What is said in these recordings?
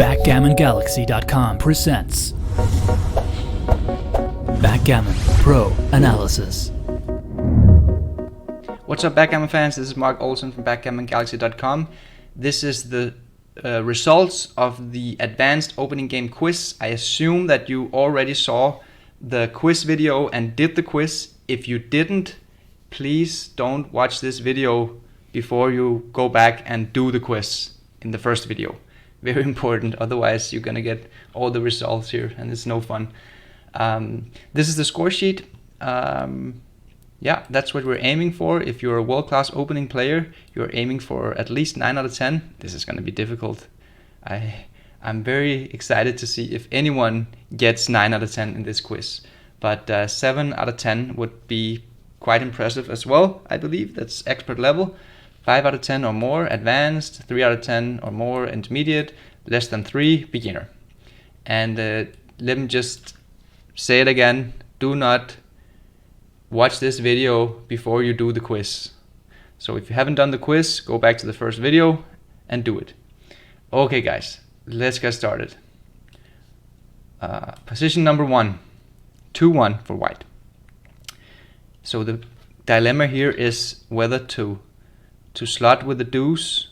BackgammonGalaxy.com presents Backgammon Pro Analysis. What's up, Backgammon fans? This is Marc Olsen from BackgammonGalaxy.com. This is the results of the advanced opening game quiz. I assume that you already saw the quiz video and did the quiz. If you didn't, please don't watch this video before you go back and do the quiz in the first video. Very important, otherwise you're gonna get all the results here and it's no fun. This is the score sheet. Yeah, that's what we're aiming for. If you're a world-class opening player, you're aiming for at least 9 out of 10. This is gonna be difficult. I'm very excited to see if anyone gets 9 out of 10 in this quiz. But 7 out of 10 would be quite impressive as well, I believe. That's expert level. 5 out of 10 or more, advanced. 3 out of 10 or more, intermediate. Less than 3, beginner. And let me just say it again. Do not watch this video before you do the quiz. So if you haven't done the quiz, go back to the first video and do it. Okay guys, let's get started. Position number 1, 2-1 for white. So the dilemma here is whether to slot with the deuce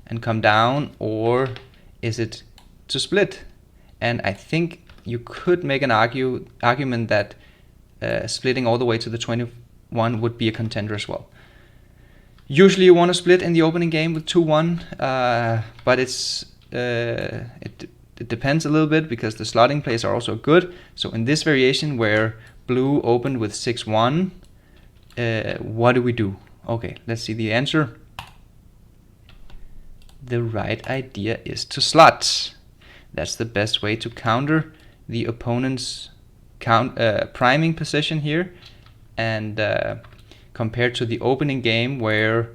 and come down, or is it to split? And I think you could make an argument that splitting all the way to the 21 would be a contender as well. Usually you want to split in the opening game with 2-1, but it depends a little bit because the slotting plays are also good. So in this variation where blue opened with 6-1, what do we do? Okay, let's see the answer. The right idea is to slot. That's the best way to counter the opponent's priming position here, and compared to the opening game where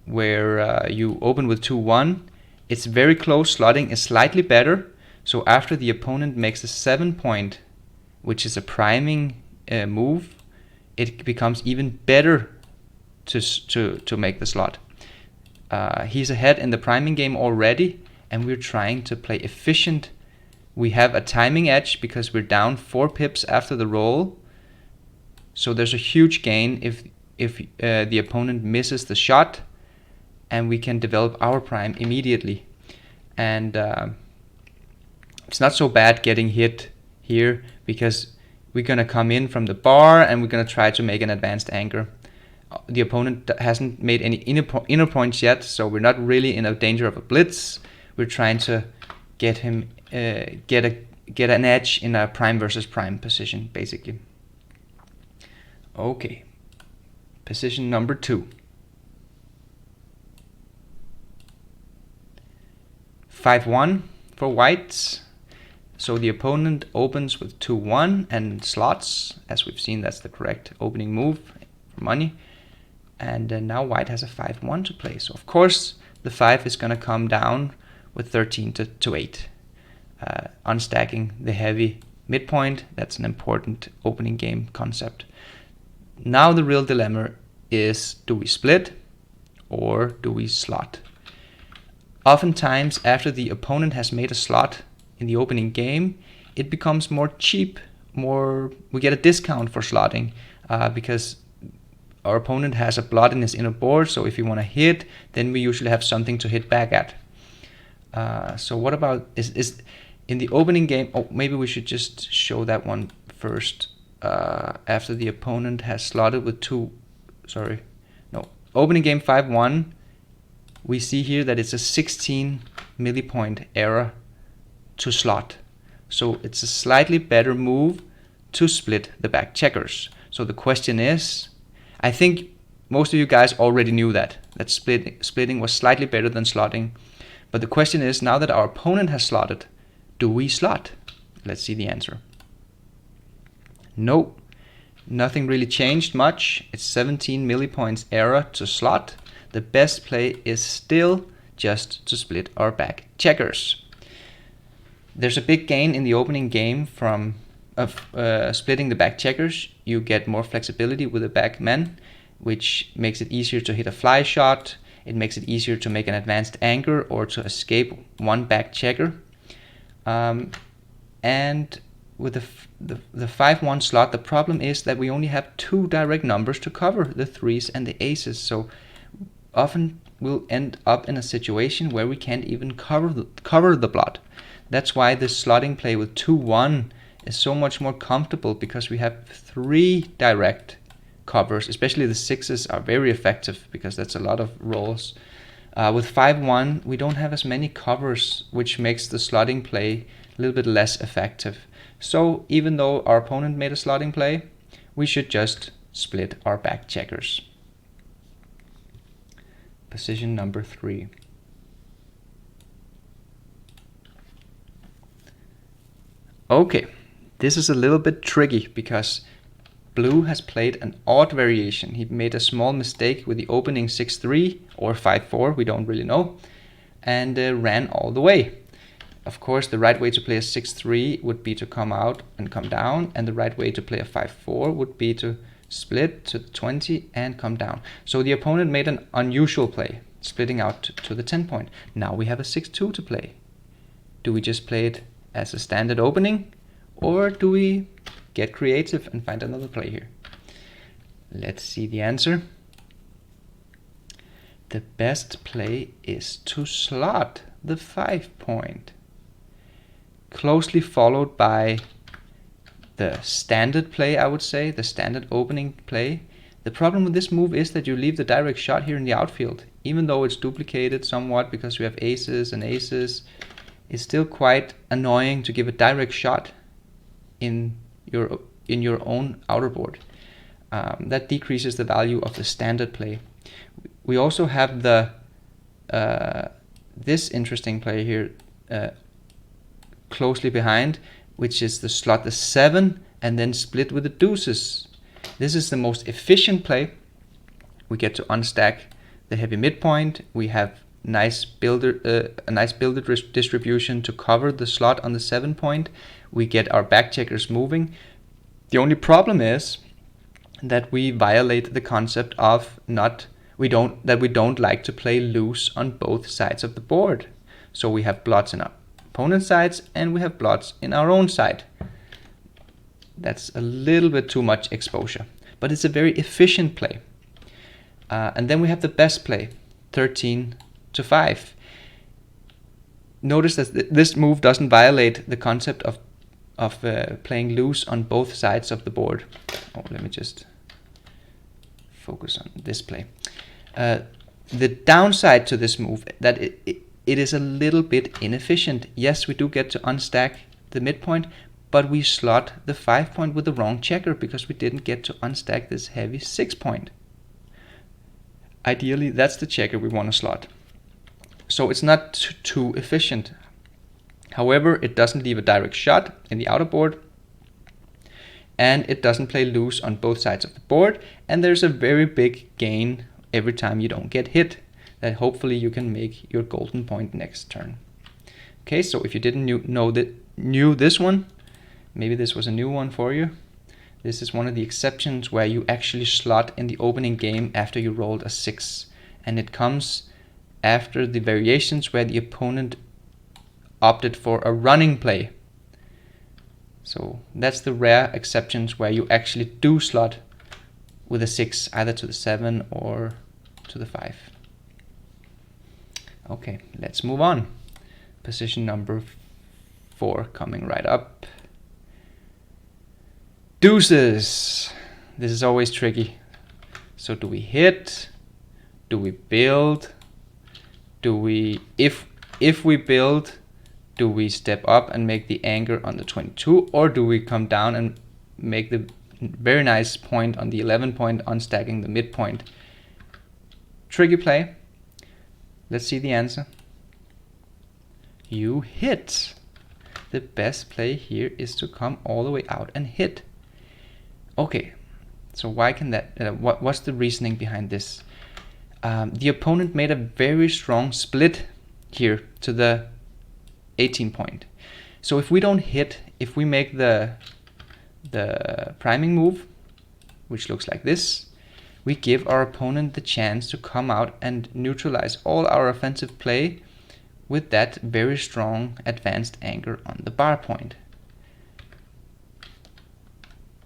you open with 2-1, it's very close. Slotting is slightly better. So after the opponent makes a 7-point, which is a priming move, it becomes even better to make the slot. He's ahead in the priming game already, and we're trying to play efficient. We have a timing edge because we're down 4 pips after the roll. So there's a huge gain if the opponent misses the shot, and we can develop our prime immediately. And it's not so bad getting hit here because we're gonna come in from the bar and we're gonna try to make an advanced anchor. The opponent hasn't made any inner points yet, so we're not really in a danger of a blitz. We're trying to get him get an edge in a prime versus prime position, basically. Okay, position number 2. 5-1 for whites. So the opponent opens with 2-1 and slots. As we've seen, that's the correct opening move for money. And now white has a 5-1 to play. So of course the 5 is going to come down with 13 to 8. Unstacking the heavy midpoint. That's an important opening game concept. Now the real dilemma is, do we split or do we slot? Oftentimes after the opponent has made a slot in the opening game, it becomes more cheap. We get a discount for slotting because our opponent has a blot in his inner board, so if you want to hit, then we usually have something to hit back at. So what about is in the opening game? Oh, maybe we should just show that one first. After the opponent has slotted with opening game 5-1, we see here that it's a 16 millipoint error to slot. So it's a slightly better move to split the back checkers. So the question is, I think most of you guys already knew that splitting was slightly better than slotting. But the question is, now that our opponent has slotted, do we slot? Let's see the answer. No, nothing really changed much. It's 17 millipoints error to slot. The best play is still just to split our back checkers. There's a big gain in the opening game from splitting the back checkers. You get more flexibility with the backman, which makes it easier to hit a fly shot. It makes it easier to make an advanced anchor or to escape one back checker. And with the 5-1 slot, the problem is that we only have 2 direct numbers to cover, the 3s and the aces. So often we'll end up in a situation where we can't even cover the blot. That's why the slotting play with 2-1 is so much more comfortable, because we have 3 direct covers. Especially the 6s are very effective because that's a lot of rolls. With 5-1 we don't have as many covers, which makes the slotting play a little bit less effective. So even though our opponent made a slotting play, we should just split our back checkers. Position number 3. Okay, this is a little bit tricky because blue has played an odd variation. He made a small mistake with the opening 6-3 or 5-4, we don't really know, and ran all the way. Of course, the right way to play a 6-3 would be to come out and come down, and the right way to play a 5-4 would be to split to 20 and come down. So the opponent made an unusual play, splitting out to the 10 point. Now we have a 6-2 to play. Do we just play it as a standard opening, or do we get creative and find another play here? Let's see the answer. The best play is to slot the 5 point, closely followed by the standard play, I would say, the standard opening play. The problem with this move is that you leave the direct shot here in the outfield. Even though it's duplicated somewhat because we have aces and aces, it's still quite annoying to give a direct shot in your own outer board. That decreases the value of the standard play. We also have the this interesting play here closely behind, which is the slot the 7 and then split with the deuces. This is the most efficient play. We get to unstack the heavy midpoint. We have a nice builder distribution to cover the slot on the 7 point. We get our back checkers moving. The only problem is that we violate the concept of we don't like to play loose on both sides of the board. So we have blots in our opponent's sides and we have blots in our own side. That's a little bit too much exposure, but it's a very efficient play. And then we have the best play, 13 to 5. Notice that this move doesn't violate the concept of playing loose on both sides of the board. Oh, let me just focus on this play. The downside to this move, that it is a little bit inefficient. Yes, we do get to unstack the midpoint, but we slot the 5 point with the wrong checker because we didn't get to unstack this heavy 6 point. Ideally, that's the checker we want to slot. So it's not too efficient. However, it doesn't leave a direct shot in the outer board, and it doesn't play loose on both sides of the board, and there's a very big gain every time you don't get hit, that hopefully you can make your golden point next turn. Okay, so if you didn't knew this one, maybe this was a new one for you. This is one of the exceptions where you actually slot in the opening game after you rolled a 6, and it comes after the variations where the opponent opted for a running play. So that's the rare exceptions where you actually do slot with a 6 either to the 7 or to the 5. Okay, let's move on. Position number 4 coming right up. Deuces. This is always tricky. So do we hit? Do we build? Do we, if we build, do we step up and make the anchor on the 22, or do we come down and make the very nice point on the 11 point, unstacking the midpoint? Tricky play. Let's see the answer. You hit. The best play here is to come all the way out and hit. Okay, so why can that? What's the reasoning behind this? The opponent made a very strong split here to the 18 point. So if we don't hit, if we make the priming move, which looks like this, we give our opponent the chance to come out and neutralize all our offensive play with that very strong advanced anchor on the bar point.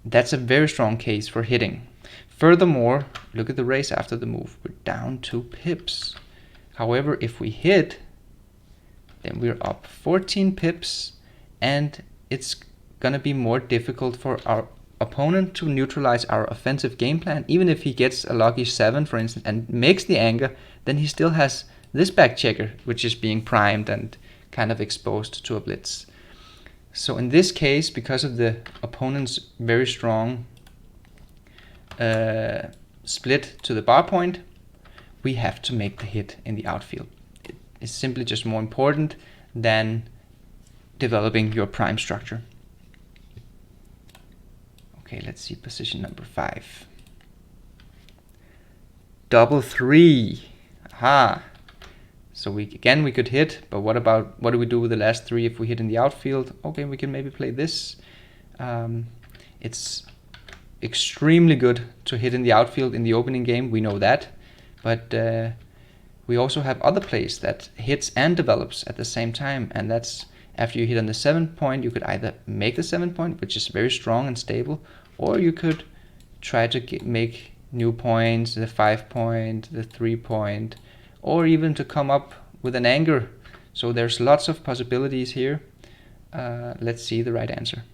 That's a very strong case for hitting. Furthermore, look at the raise after the move. We're down 2 pips. However, if we hit, then we're up 14 pips, and it's gonna be more difficult for our opponent to neutralize our offensive game plan. Even if he gets a lucky 7, for instance, and makes the anchor, then he still has this back checker, which is being primed and kind of exposed to a blitz. So in this case, because of the opponent's very strong split to the bar point, we have to make the hit in the outfield. It is simply just more important than developing your prime structure. Okay, let's see position number 5. Double 3. Aha. So we could hit, but what do we do with the last 3 if we hit in the outfield? Okay, we can maybe play this. It's extremely good to hit in the outfield in the opening game, we know that. But we also have other plays that hits and develops at the same time, and that's after you hit on the 7 point, you could either make the 7 point, which is very strong and stable, or you could try to make new points, the 5 point, the 3 point, or even to come up with an anchor. So there's lots of possibilities here. Let's see the right answer.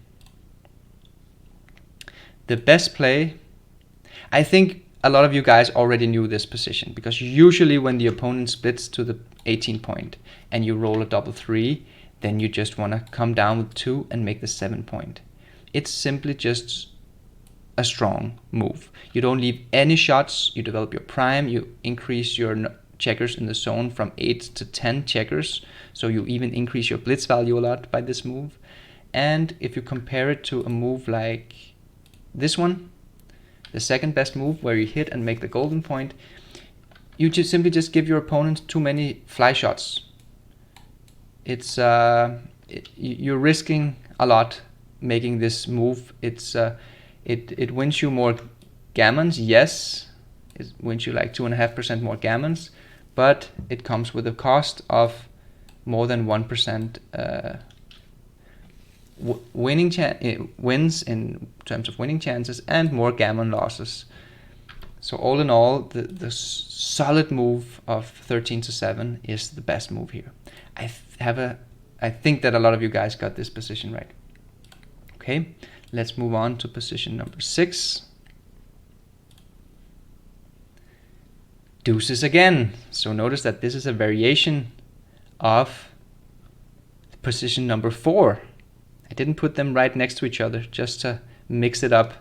The best play, I think a lot of you guys already knew this position, because usually when the opponent splits to the 18 point and you roll a double 3, then you just want to come down with 2 and make the 7 point. It's simply just a strong move. You don't leave any shots, you develop your prime, you increase your checkers in the zone from 8 to 10 checkers, so you even increase your blitz value a lot by this move. And if you compare it to a move like this one, the second best move where you hit and make the golden point, you just simply give your opponent too many fly shots. It's you're risking a lot making this move. It wins you more gammons, yes, it wins you like 2.5% more gammons, but it comes with a cost of more than 1% wins in terms of winning chances and more gammon losses. So all in all, the solid move of 13 to 7 is the best move here. I think that a lot of you guys got this position right. Okay, let's move on to position number 6. Deuces again. So notice that this is a variation of position number 4. I didn't put them right next to each other just to mix it up.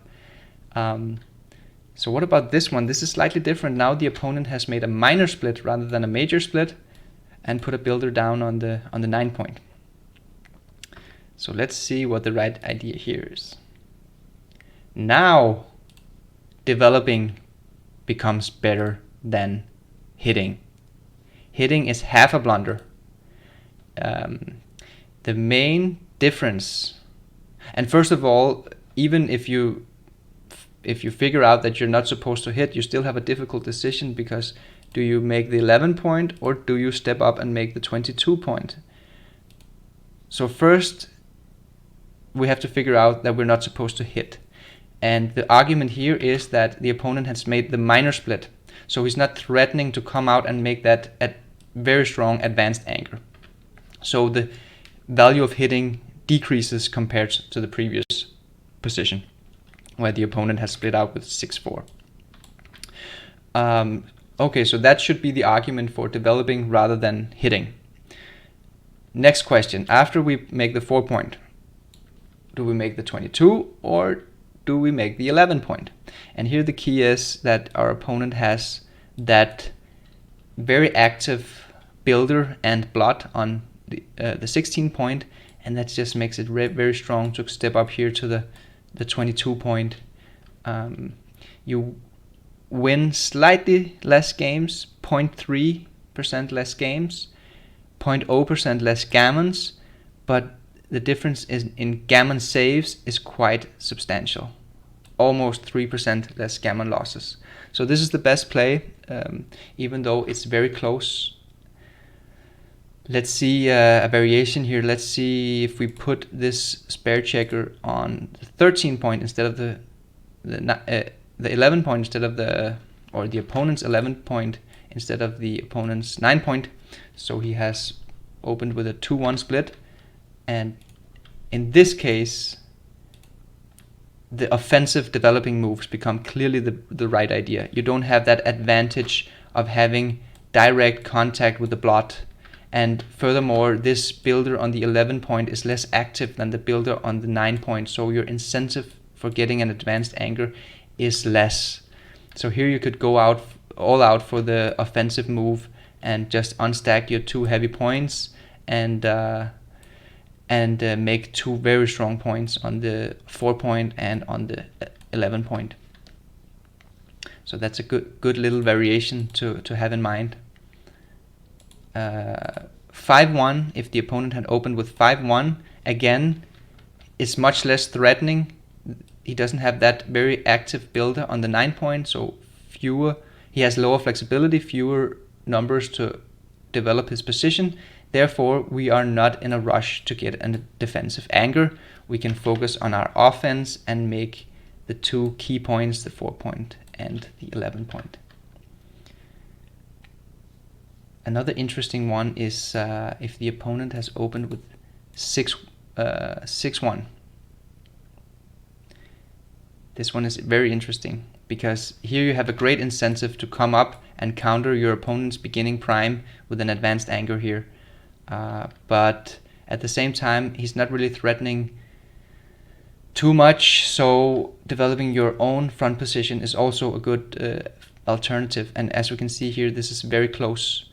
So what about this one? This is slightly different. Now the opponent has made a minor split rather than a major split and put a builder down on the 9 point. So let's see what the right idea here is. Now developing becomes better than hitting. Hitting is half a blunder. The main difference, and first of all, even if you figure out that you're not supposed to hit, you still have a difficult decision, because do you make the 11 point or do you step up and make the 22 point? So first we have to figure out that we're not supposed to hit, and the argument here is that the opponent has made the minor split, so he's not threatening to come out and make that a very strong advanced anchor. So the value of hitting decreases compared to the previous position where the opponent has split out with 6-4. Okay, so that should be the argument for developing rather than hitting. Next question, after we make the 4 point, do we make the 22 or do we make the 11 point? And here the key is that our opponent has that very active builder and blot on the 16 point, and that just makes it very strong to step up here to the 22 point. You win slightly less games, 0.3% less games, 0.0% less gammons, but the difference in gammon saves is quite substantial. Almost 3% less gammon losses. So this is the best play, even though it's very close. Let's see a variation here. Let's see if we put this spare checker on the 13 point instead of the 11 point instead of the opponent's 11 point instead of the opponent's 9 point. So he has opened with a 2-1 split, and in this case the offensive developing moves become clearly the right idea. You don't have that advantage of having direct contact with the blot, and furthermore this builder on the 11 point is less active than the builder on the 9 point, so your incentive for getting an advanced anger is less. So here you could go all out for the offensive move and just unstack your 2 heavy points and make 2 very strong points on the 4 point and on the 11 point. So that's a good little variation to have in mind. 5-1, if the opponent had opened with 5-1, again, is much less threatening. He doesn't have that very active builder on the 9 point, so he has lower flexibility, fewer numbers to develop his position. Therefore, we are not in a rush to get a defensive anger. We can focus on our offense and make the 2 key points, the 4 point and the 11 point. Another interesting one is if the opponent has opened with 6-1. This one is very interesting because here you have a great incentive to come up and counter your opponent's beginning prime with an advanced anger here. But at the same time, he's not really threatening too much, so developing your own front position is also a good alternative. And as we can see here, this is very close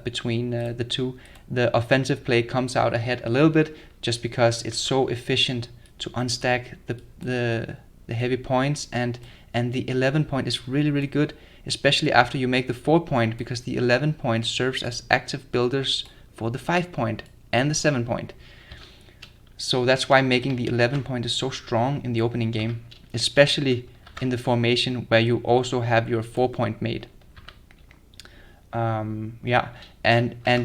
between the two. The offensive play comes out ahead a little bit just because it's so efficient to unstack the heavy points, and the 11 point is really good, especially after you make the 4 point, because the 11 point serves as active builders for the 5 point and the 7 point. So that's why making the 11 point is so strong in the opening game, especially in the formation where you also have your 4 point made. And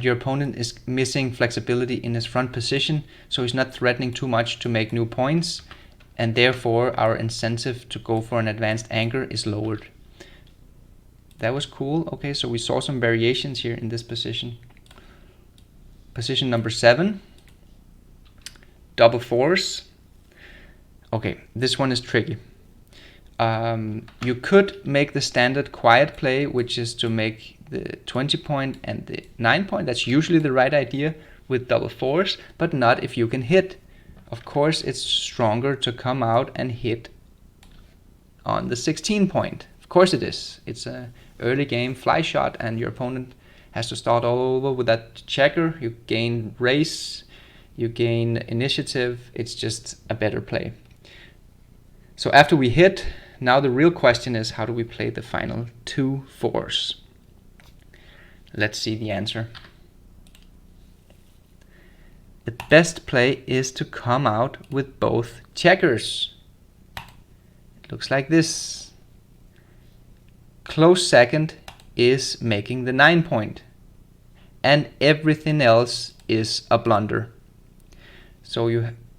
your opponent is missing flexibility in his front position, so he's not threatening too much to make new points, and therefore our incentive to go for an advanced anger is lowered. That was cool. Okay, so we saw some variations here in this position. Position number 7, double fours. Okay, this one is tricky. You could make the standard quiet play, which is to make the 20 point and the 9 point. That's usually the right idea with double fours, but not if you can hit. Of course, it's stronger to come out and hit on the 16 point. Of course it is. It's a early game fly shot, and your opponent has to start all over with that checker. You gain race, you gain initiative. It's just a better play. So after we hit, now the real question is, how do we play the final 2 fours? Let's see the answer. The best play is to come out with both checkers. It looks like this. Close second is making the 9 point, and everything else is a blunder. So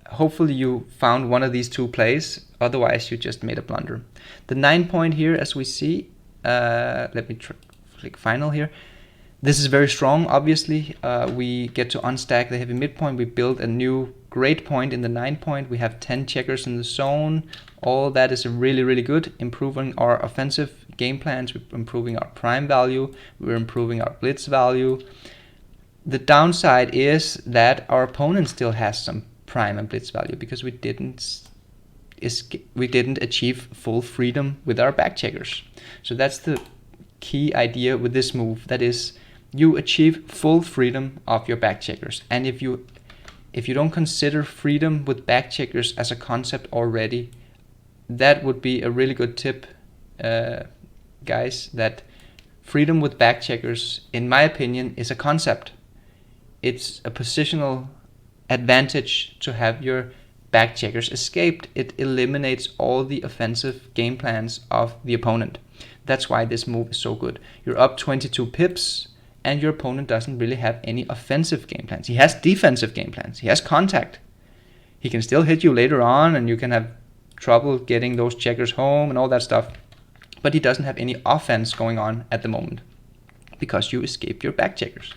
hopefully you found one of these 2 plays, otherwise you just made a blunder. The 9 point here, as we see, let me click final here. This is very strong, obviously. We get to unstack the heavy midpoint. We build a new great point in the 9 point. We have 10 checkers in the zone. All that is really good. Improving our offensive game plans. We're improving our prime value. We're improving our blitz value. The downside is that our opponent still has some prime and blitz value because we didn't achieve full freedom with our back checkers. So that's the key idea with this move. That is, you achieve full freedom of your back checkers. And if you don't consider freedom with back checkers as a concept already, that would be a really good tip, guys, that freedom with back checkers, in my opinion, is a concept. It's a positional advantage to have your back checkers escaped. It eliminates all the offensive game plans of the opponent. That's why this move is so good. You're up 22 pips, and your opponent doesn't really have any offensive game plans. He has defensive game plans. He has contact. He can still hit you later on, and you can have trouble getting those checkers home and all that stuff. But he doesn't have any offense going on at the moment because you escaped your back checkers.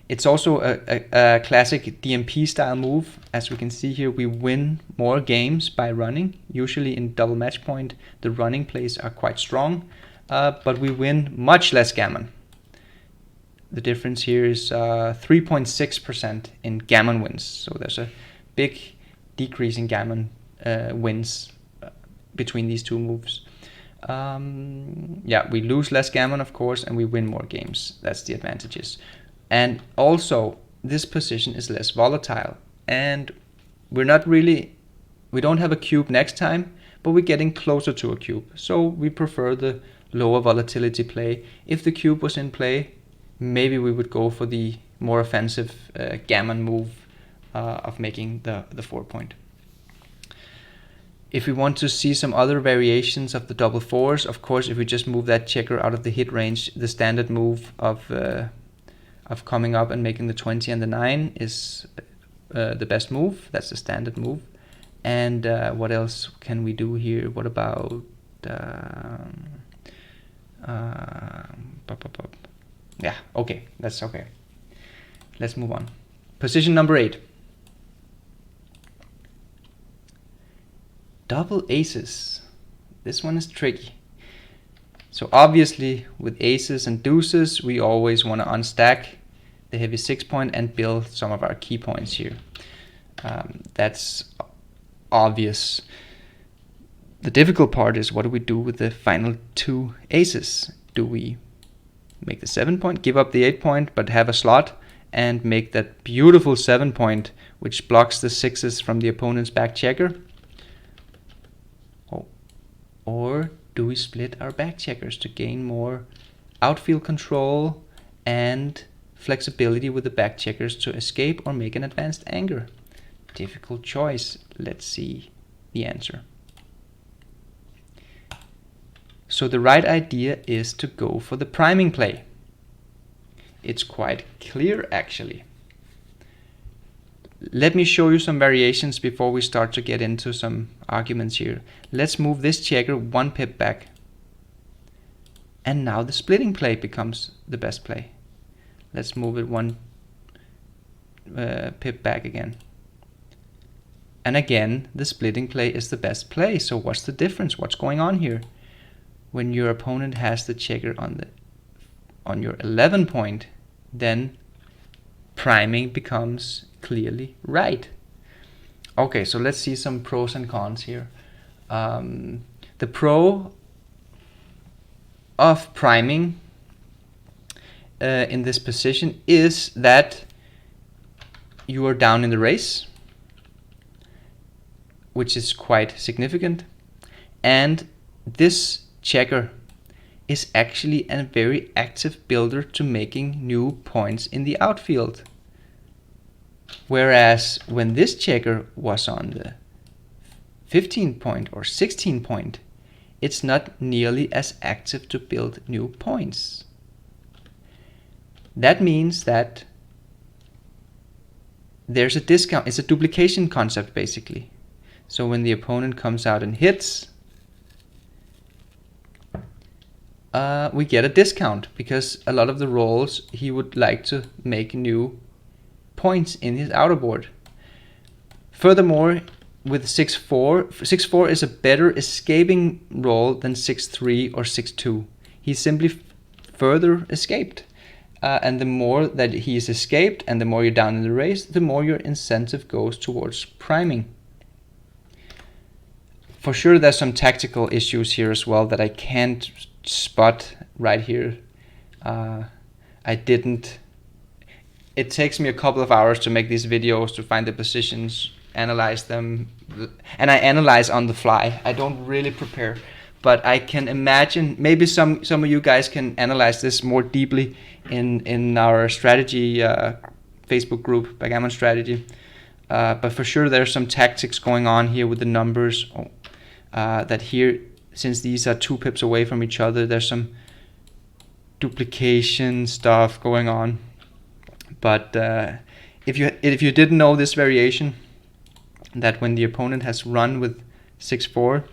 It's also a classic DMP style move. As we can see here, we win more games by running. Usually in double match point, the running plays are quite strong, but we win much less gammon. The difference here is 3.6% in gammon wins. So there's a big decrease in gammon wins between these two moves. Yeah, we lose less gammon, of course, and we win more games. That's the advantages. And also, this position is less volatile. And we don't have a cube next time, but we're getting closer to a cube. So we prefer the lower volatility play. If the cube was in play, maybe we would go for the more offensive gammon move of making the 4-point. If we want to see some other variations of the double fours, of course, if we just move that checker out of the hit range, the standard move of coming up and making the 20 and the 9 is the best move. That's the standard move. And what else can we do here? What about yeah, okay, that's okay. Let's move on. Position number 8. Double aces. This one is tricky. So obviously with aces and deuces, we always want to unstack the heavy 6-point and build some of our key points here. That's obvious. The difficult part is, what do we do with the final 2 aces? Do we make the 7-point, give up the 8-point, but have a slot and make that beautiful 7-point which blocks the 6s from the opponent's back checker? Or do we split our back checkers to gain more outfield control and flexibility with the back checkers to escape or make an advanced anger? Difficult choice. Let's see the answer. So the right idea is to go for the priming play. It's quite clear, actually. Let me show you some variations before we start to get into some arguments here. Let's move this checker 1 pip back. And now the splitting play becomes the best play. Let's move it 1 pip back again. And again, the splitting play is the best play. So what's the difference? What's going on here? When your opponent has the checker on your 11-point, then priming becomes clearly right. Okay, so let's see some pros and cons here. The pro of priming in this position is that you are down in the race, which is quite significant, and this checker is actually a very active builder to making new points in the outfield. Whereas when this checker was on the 15-point or 16-point, it's not nearly as active to build new points. That means that there's a discount. It's a duplication concept, basically. So when the opponent comes out and hits, we get a discount because a lot of the rolls he would like to make new points in his outer board. Furthermore, with 6-4, 6-4 is a better escaping roll than 6-3 or 6-2. He simply further escaped. And the more that he is escaped and the more you're down in the race, the more your incentive goes towards priming. For sure there's some tactical issues here as well that I can't spot right here. It takes me a couple of hours to make these videos, to find the positions, analyze them, and I analyze on the fly. I don't really prepare, but I can imagine maybe some of you guys can analyze this more deeply in our strategy Facebook group, Backgammon Strategy. But for sure there's some tactics going on here with the numbers, that here since these are 2 pips away from each other, there's some duplication stuff going on. But if you didn't know this variation, that when the opponent has run with 6-4,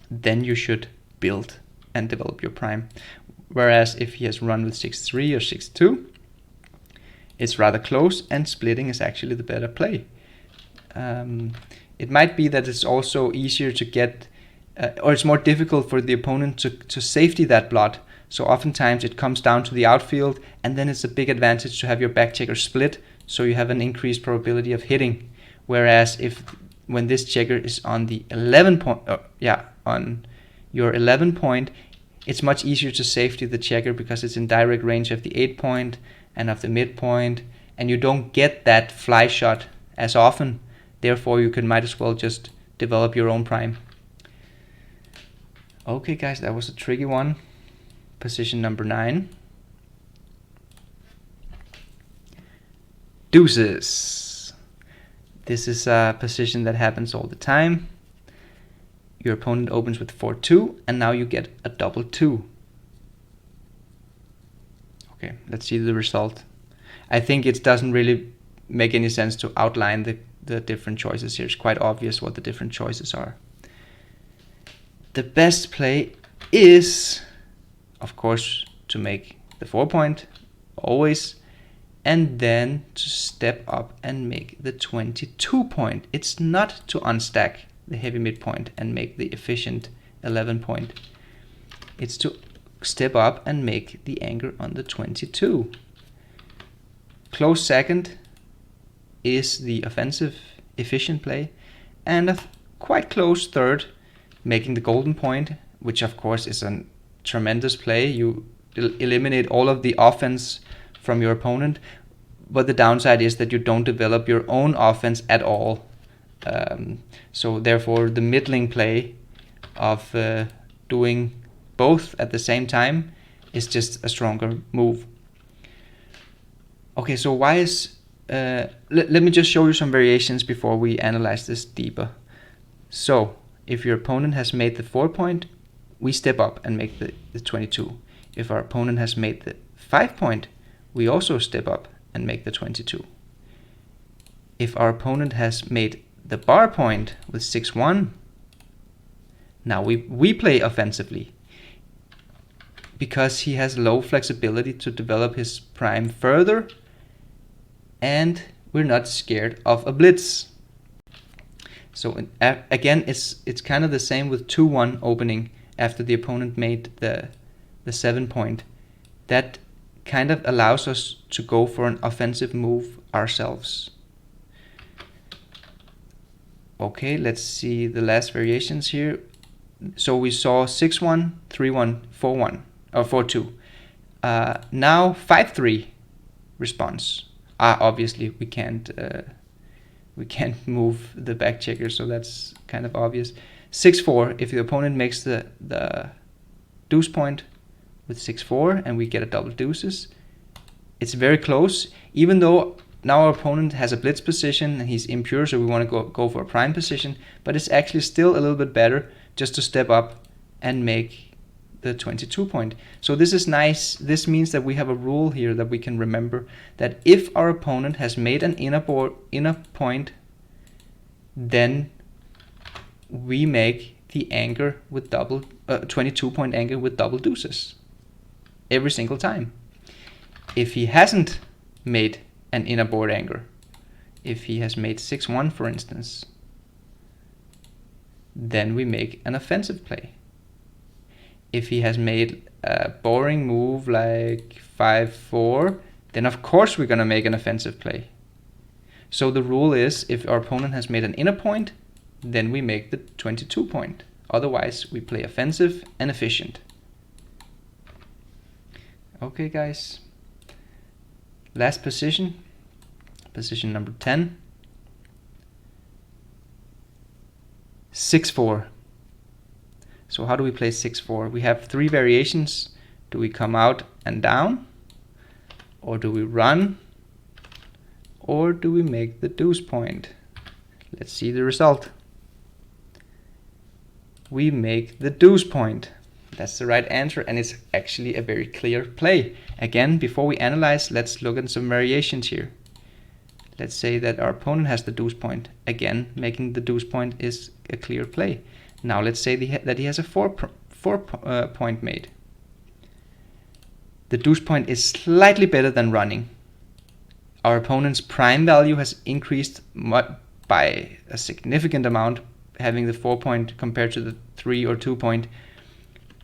then you should build and develop your prime. Whereas if he has run with 6-3 or 6-2, it's rather close, and splitting is actually the better play. It might be that it's also easier to get, or it's more difficult for the opponent to safety that blot. So oftentimes it comes down to the outfield, and then it's a big advantage to have your back checker split, so you have an increased probability of hitting. Whereas when this checker is on the 11 point, on your 11 point, it's much easier to safety the checker because it's in direct range of the 8 point and of the midpoint, and you don't get that fly shot as often. Therefore, you might as well just develop your own prime. Okay, guys, that was a tricky one. Position number 9. Deuces. This is a position that happens all the time. Your opponent opens with 4-2, and now you get a double 2. Okay, let's see the result. I think it doesn't really make any sense to outline the different choices here. It's quite obvious what the different choices are. The best play is, of course, to make the 4 point, always, and then to step up and make the 22 point. It's not to unstack the heavy midpoint and make the efficient 11 point. It's to step up and make the anchor on the 22. Close second is the offensive efficient play, and a quite close third, making the golden point, which of course is a tremendous play. You eliminate all of the offense from your opponent, but the downside is that you don't develop your own offense at all. So therefore the middling play of doing both at the same time is just a stronger move. Okay, so why is let me just show you some variations before we analyze this deeper. So if your opponent has made the 4 point, we step up and make the 22. If our opponent has made the 5 point, we also step up and make the 22. If our opponent has made the bar point with 6-1, now we play offensively, because he has low flexibility to develop his prime further, and we're not scared of a blitz. So again, it's kind of the same with 2-1 opening after the opponent made the 7 point. That kind of allows us to go for an offensive move ourselves. Okay, let's see the last variations here. So we saw 6-1, 3-1, 4-1, or 4-2. Now 5-3 response. Obviously we can't move the back checker, so that's kind of obvious. 6-4, if the opponent makes the deuce point with 6-4 and we get a double deuces, it's very close. Even though now our opponent has a blitz position and he's impure, so we want to go for a prime position, but it's actually still a little bit better just to step up and make the 22 point. So this is nice. This means that we have a rule here that we can remember, that if our opponent has made an inner point, then we make the anchor with 22 point anchor with double deuces every single time. If he hasn't made an inner board anchor, if he has made 6-1 for instance, then we make an offensive play. If he has made a boring move like 5-4, then of course we're going to make an offensive play. So the rule is, if our opponent has made an inner point, then we make the 22 point. Otherwise we play offensive and efficient. Okay guys, last position, position number 10. 6-4. So how do we play 6-4? We have 3 variations. Do we come out and down? Or do we run? Or do we make the deuce point? Let's see the result. we make the deuce point. That's the right answer, and it's actually a very clear play. Again, before we analyze, let's look at some variations here. Let's say that our opponent has the deuce point. Again, making the deuce point is a clear play. Now let's say that he has a four point made. The deuce point is slightly better than running. Our opponent's prime value has increased by a significant amount, having the 4 point compared to the 3 or 2 point.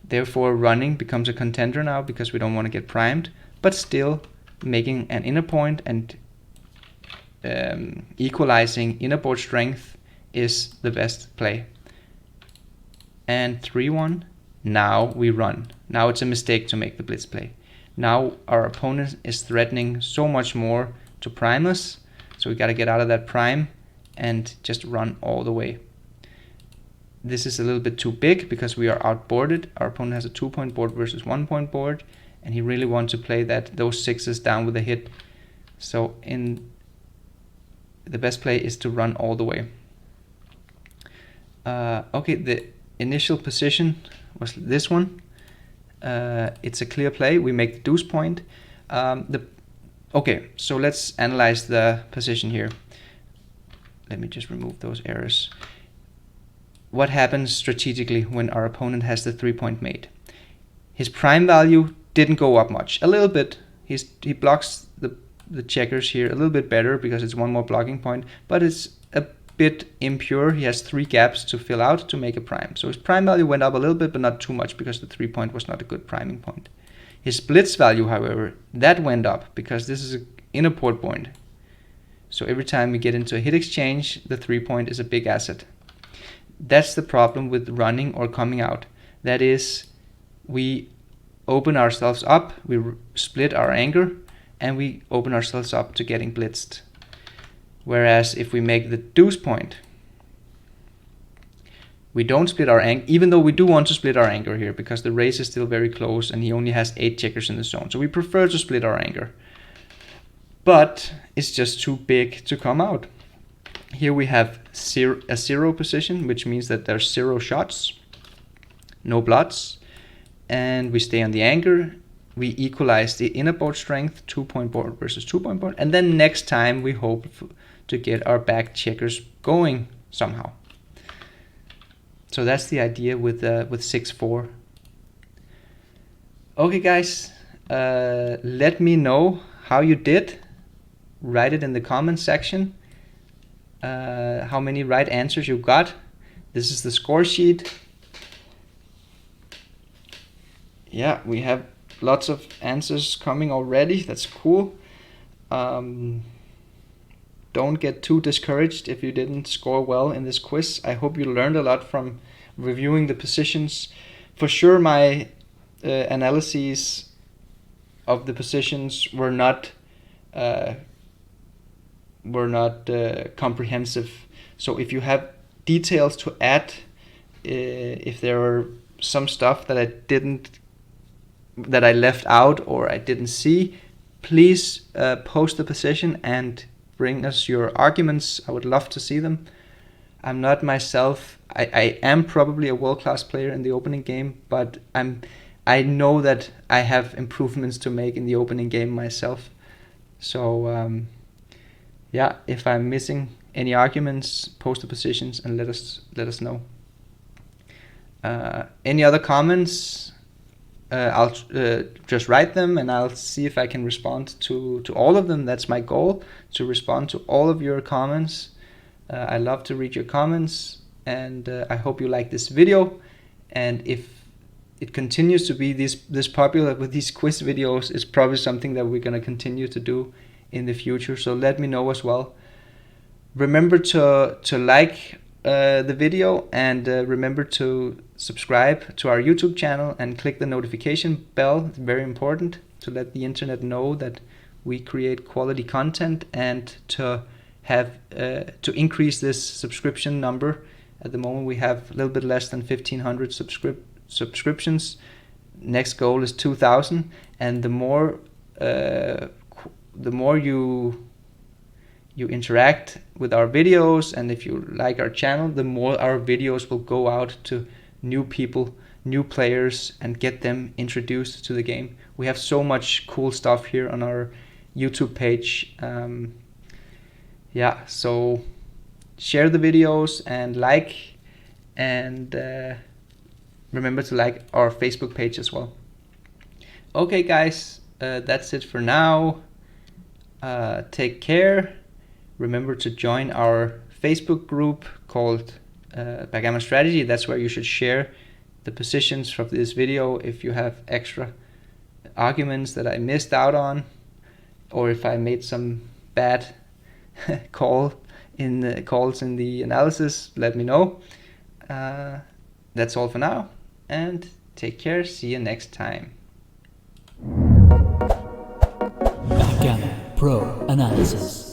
Therefore, running becomes a contender now because we don't want to get primed, but still making an inner point and equalizing inner board strength is the best play. And 3-1, now we run. Now it's a mistake to make the blitz play. Now our opponent is threatening so much more to prime us, so we got to get out of that prime and just run all the way. This is a little bit too big because we are outboarded. Our opponent has a 2-point board versus 1-point board, and he really wants to play those sixes down with a hit. So the best play is to run all the way. Okay, the initial position was this one. It's a clear play. We make the deuce point. Okay, so let's analyze the position here. Let me just remove those errors. What happens strategically when our opponent has the 3-point made? His prime value didn't go up much. A little bit. He blocks the checkers here a little bit better because it's one more blocking point, but it's a bit impure. He has 3 gaps to fill out to make a prime. So his prime value went up a little bit, but not too much because the 3-point was not a good priming point. His blitz value, however, that went up because this is an inner port point. So every time we get into a hit exchange, the 3-point is a big asset. That's the problem with running or coming out. That is, we open ourselves up, we split our anger, and we open ourselves up to getting blitzed. Whereas if we make the deuce point, we don't split our anger, even though we do want to split our anger here because the race is still very close and he only has 8 checkers in the zone. So we prefer to split our anger. But it's just too big to come out. Here we have a 0 position, which means that there's 0 shots, no bloods, and we stay on the anger. We equalize the inner board strength, 2-point board versus 2-point board, and then next time we hope to get our back checkers going somehow. So that's the idea with 6-4. Okay, guys, let me know how you did. Write it in the comments section. How many right answers you got. This is the score sheet. Yeah, we have lots of answers coming already. That's cool. Don't get too discouraged if you didn't score well in this quiz. I hope you learned a lot from reviewing the positions. For sure, my analyses of the positions were not comprehensive. So if you have details to add, if there are some stuff that I left out or I didn't see, please post the position and bring us your arguments. I would love to see them. I'm not myself. I am probably a world-class player in the opening game, but I know that I have improvements to make in the opening game myself. So yeah, if I'm missing any arguments, post the positions and let us know. Any other comments? I'll just write them and I'll see if I can respond to all of them. That's my goal, to respond to all of your comments. I love to read your comments, and I hope you like this video. And if it continues to be this popular with these quiz videos, it's probably something that we're going to continue to do in the future. So let me know as well. Remember to like the video, and remember to subscribe to our YouTube channel and click the notification bell. It's very important to let the internet know that we create quality content, and to have to increase this subscription number. At the moment we have a little bit less than 1,500 subscriptions. Next goal is 2,000, and the more you interact with our videos, and if you like our channel, the more our videos will go out to new people, new players, and get them introduced to the game. We have so much cool stuff here on our YouTube page. So share the videos and remember to like our Facebook page as well. Okay guys, that's it for now. Take care. Remember to join our Facebook group called Backgammon Strategy. That's where you should share the positions from this video if you have extra arguments that I missed out on, or if I made some bad calls in the analysis, let me know. That's all for now, and take care. See you next time. Backgammon Pro Analysis.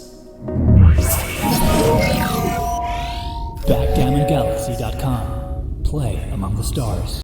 BackgammonGalaxy.com. Play among the stars.